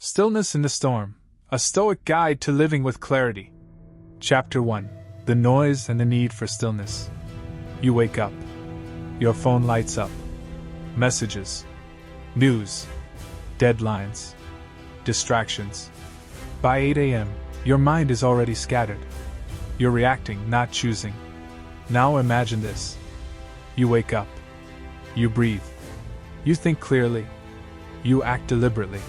Stillness in the Storm, a Stoic Guide to Living with Clarity. Chapter 1. The Noise and the Need for Stillness. You wake up. Your phone lights up. Messages. News. Deadlines. Distractions. By 8 a.m., your mind is already scattered. You're reacting, not choosing. Now imagine this. You wake up. You breathe. You think clearly. You act deliberately.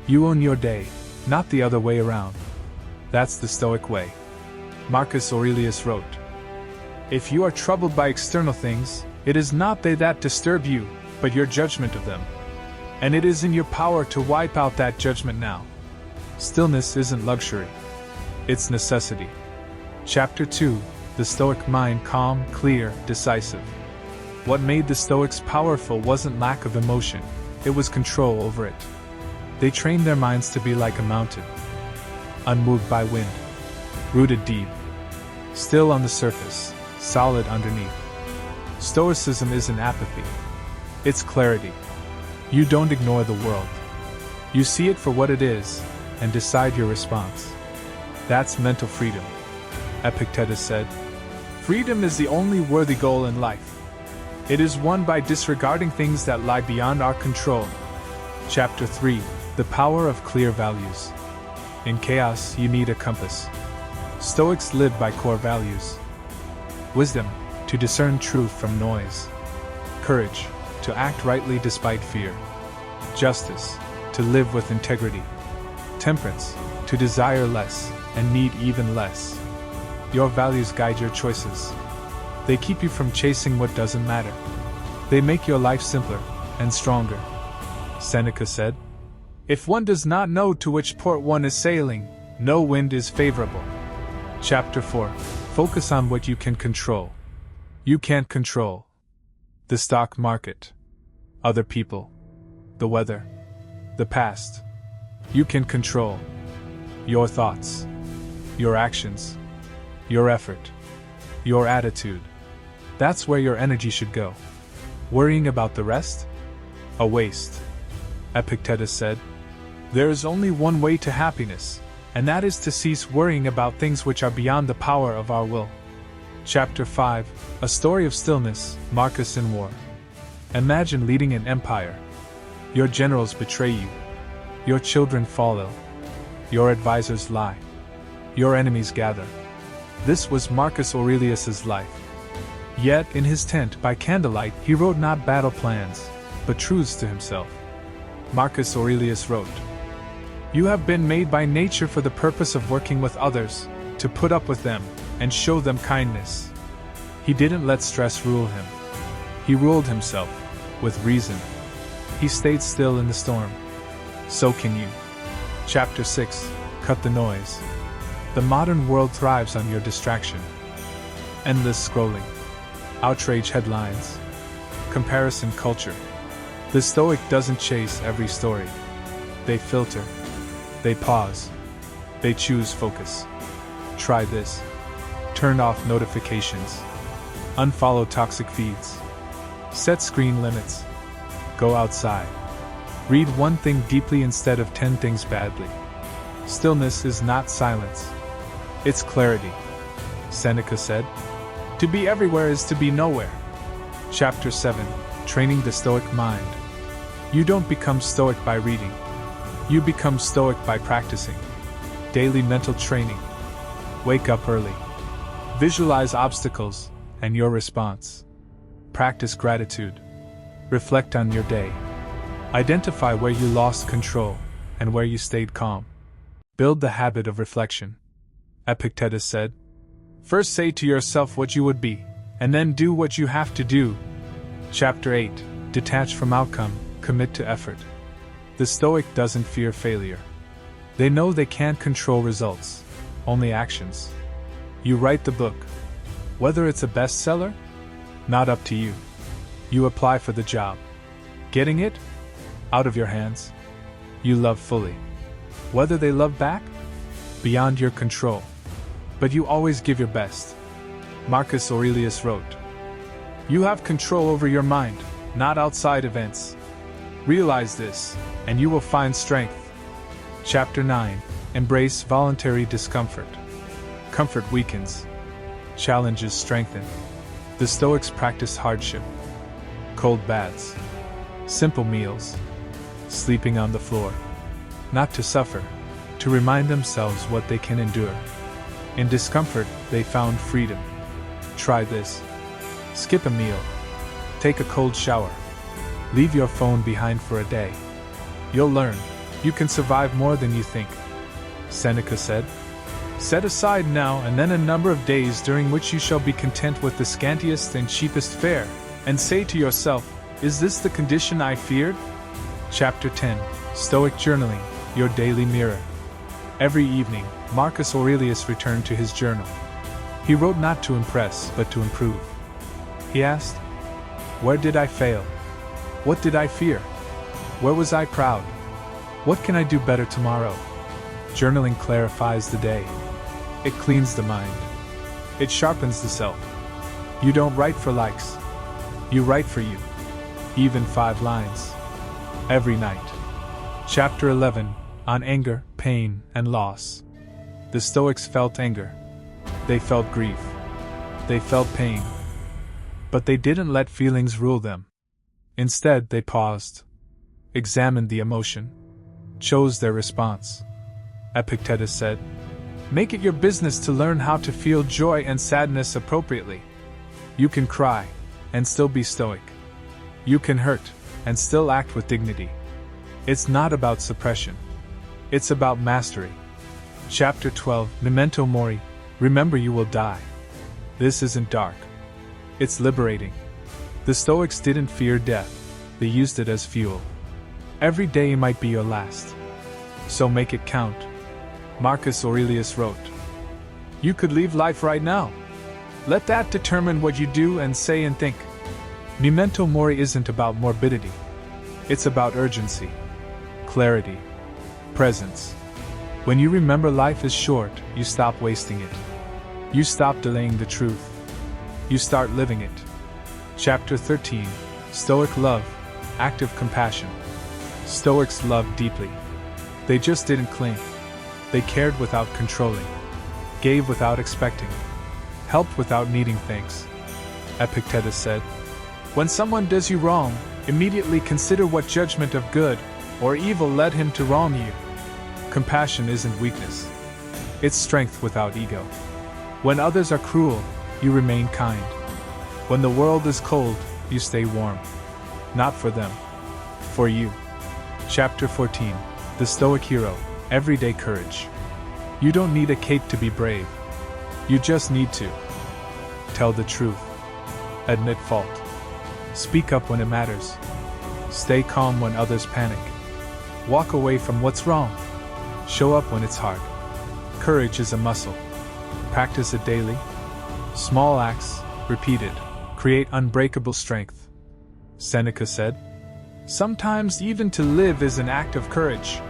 You own your day, not the other way around. That's the Stoic way. Marcus Aurelius wrote, "If you are troubled by external things, it is not they that disturb you, but your judgment of them. And it is in your power to wipe out that judgment now." Stillness isn't luxury. It's necessity. Chapter 2. The Stoic mind: calm, clear, decisive. What made the Stoics powerful wasn't lack of emotion, it was control over it. They trained their minds to be like a mountain, unmoved by wind, rooted deep, still on the surface, solid underneath. Stoicism isn't apathy. It's clarity. You don't ignore the world. You see it for what it is, and decide your response. That's mental freedom. Epictetus said, "Freedom is the only worthy goal in life. It is won by disregarding things that lie beyond our control." Chapter 3. The Power of Clear Values. In chaos, you need a compass. Stoics live by core values. Wisdom, to discern truth from noise. Courage, to act rightly despite fear. Justice, to live with integrity. Temperance, to desire less and need even less. Your values guide your choices. They keep you from chasing what doesn't matter. They make your life simpler and stronger. Seneca said, "If one does not know to which port one is sailing, no wind is favorable." Chapter 4. Focus on what you can control. You can't control the stock market, other people, the weather, the past. You can control your thoughts, your actions, your effort, your attitude. That's where your energy should go. Worrying about the rest? A waste. Epictetus said, "There is only one way to happiness, and that is to cease worrying about things which are beyond the power of our will." Chapter 5. A Story of Stillness, Marcus in War. Imagine leading an empire. Your generals betray you. Your children fall ill. Your advisors lie. Your enemies gather. This was Marcus Aurelius's life. Yet, in his tent by candlelight, he wrote not battle plans, but truths to himself. Marcus Aurelius wrote, "You have been made by nature for the purpose of working with others, to put up with them, and show them kindness." He didn't let stress rule him. He ruled himself, with reason. He stayed still in the storm. So can you. Chapter 6. Cut the noise. The modern world thrives on your distraction. Endless scrolling. Outrage headlines. Comparison culture. The Stoic doesn't chase every story. They filter. They pause. They choose focus. Try this. Turn off notifications. Unfollow toxic feeds. Set screen limits. Go outside. Read one thing deeply instead of 10 things badly. Stillness is not silence. It's clarity. Seneca said, "To be everywhere is to be nowhere." Chapter 7. Training the Stoic mind. You don't become Stoic by reading. You become Stoic by practicing. Daily mental training. Wake up early. Visualize obstacles and your response. Practice gratitude. Reflect on your day. Identify where you lost control and where you stayed calm. Build the habit of reflection. Epictetus said, "First say to yourself what you would be, and then do what you have to do." Chapter 8. Detach from outcome, commit to effort. The Stoic doesn't fear failure. They know they can't control results, only actions. You write the book. Whether it's a bestseller? Not up to you. You apply for the job. Getting it? Out of your hands. You love fully. Whether they love back? Beyond your control. But you always give your best. Marcus Aurelius wrote, "You have control over your mind, not outside events. Realize this, and you will find strength. Chapter 9. Embrace voluntary discomfort. Comfort weakens. Challenges strengthen. The Stoics practiced hardship. Cold baths. Simple meals. Sleeping on the floor. Not to suffer, to remind themselves what they can endure. In discomfort, they found freedom. Try this. Skip a meal. Take a cold shower. Leave your phone behind for a day. You'll learn. You can survive more than you think. Seneca said. Set aside now and then a number of days during which you shall be content with the scantiest and cheapest fare, and say to yourself, is this the condition I feared? Chapter 10. Stoic Journaling, Your Daily Mirror. Every evening, Marcus Aurelius returned to his journal. He wrote not to impress, but to improve. He asked, where did I fail? What did I fear? Where was I proud? What can I do better tomorrow? Journaling clarifies the day. It cleans the mind. It sharpens the self. You don't write for likes. You write for you. Even 5 lines. Every night. Chapter 11. On anger, pain, and loss. The Stoics felt anger. They felt grief. They felt pain. But they didn't let feelings rule them. Instead, they paused, examined the emotion, chose their response. Epictetus said, make it your business to learn how to feel joy and sadness appropriately. You can cry and still be stoic. You can hurt and still act with dignity. It's not about suppression. It's about mastery. Chapter 12. Memento Mori. Remember you will die. This isn't dark. It's liberating. The Stoics didn't fear death. They used it as fuel. Every day might be your last. So make it count. Marcus Aurelius wrote, you could leave life right now. Let that determine what you do and say and think. Memento Mori isn't about morbidity. It's about urgency, clarity, presence. When you remember life is short, you stop wasting it. You stop delaying the truth. You start living it. Chapter 13. Stoic Love, Active Compassion. Stoics loved deeply. They just didn't cling. They cared without controlling, gave without expecting, helped without needing thanks. Epictetus said, when someone does you wrong, immediately consider what judgment of good or evil led him to wrong you. Compassion isn't weakness. It's strength without ego. When others are cruel, you remain kind. When the world is cold, you stay warm. Not for them, for you. Chapter 14. The Stoic Hero, Everyday Courage. You don't need a cape to be brave. You just need to tell the truth. Admit fault. Speak up when it matters. Stay calm when others panic. Walk away from what's wrong. Show up when it's hard. Courage is a muscle. Practice it daily. Small acts, repeated, create unbreakable strength. Seneca said, sometimes even to live is an act of courage.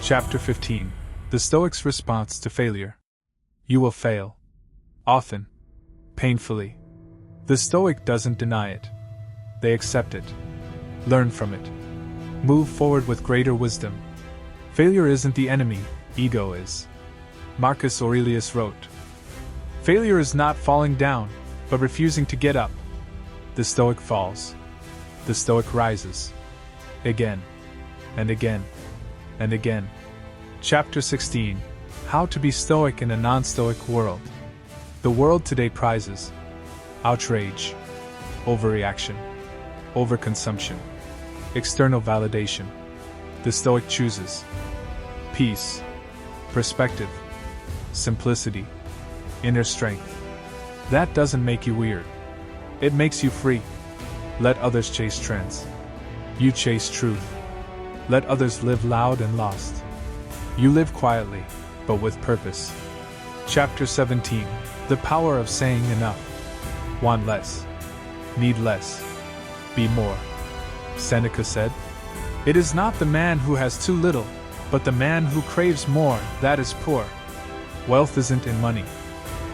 Chapter 15. The Stoics' Response to Failure. You will fail. Often. Painfully. The Stoic doesn't deny it. They accept it. Learn from it. Move forward with greater wisdom. Failure isn't the enemy, ego is. Marcus Aurelius wrote, failure is not falling down, but refusing to get up. The Stoic falls. The Stoic rises. Again. And again. And again. Chapter 16. How to be Stoic in a non-Stoic world. The world today prizes outrage, overreaction, overconsumption, external validation. The Stoic chooses peace, perspective, simplicity, inner strength. That doesn't make you weird. It makes you free. Let others chase trends. You chase truth. Let others live loud and lost. You live quietly, but with purpose. Chapter 17. The Power of Saying Enough. Want less. Need less. Be more. Seneca said, it is not the man who has too little, but the man who craves more that is poor. Wealth isn't in money.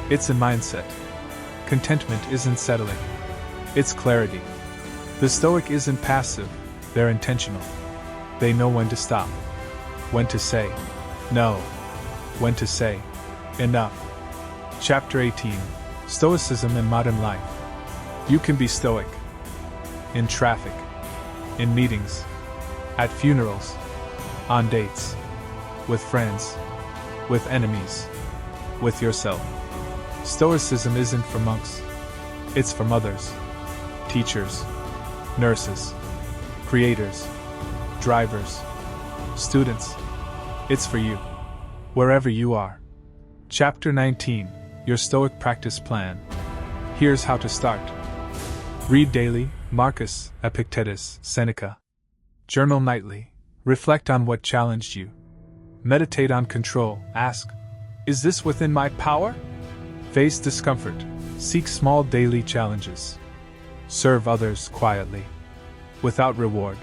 It's in mindset. Contentment isn't settling. It's clarity. The Stoic isn't passive, they're intentional. They know when to stop. when to say no, when to say enough. Chapter 18. Stoicism in Modern Life. You can be stoic in traffic, in meetings, at funerals, on dates, with friends, with enemies, with yourself. Stoicism isn't for monks. It's for mothers, teachers, nurses, creators, drivers, students. It's for you, wherever you are. Chapter 19. Your Stoic Practice Plan. Here's how to start. Read daily, Marcus, Epictetus, Seneca. Journal nightly. Reflect on what challenged you. Meditate on control. Ask, is this within my power? Face discomfort. Seek small daily challenges. Serve others quietly, without reward.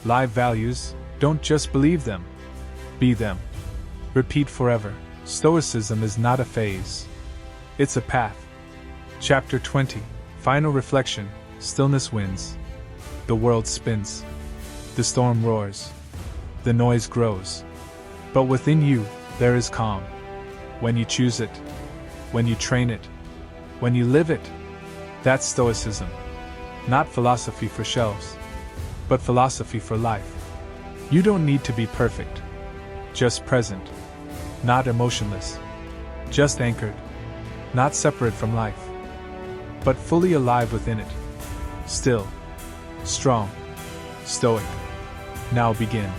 Live values, don't just believe them. Be them. Repeat forever. Stoicism is not a phase. It's a path. Chapter 20. Final reflection. Stillness wins. The world spins. The storm roars. The noise grows. But within you, there is calm. When you choose it. When you train it. When you live it. That's Stoicism. Not philosophy for shelves, but philosophy for life. You don't need to be perfect. Just present. Not emotionless. Just anchored. Not separate from life, but fully alive within it. Still. Strong. Stoic. Now begin.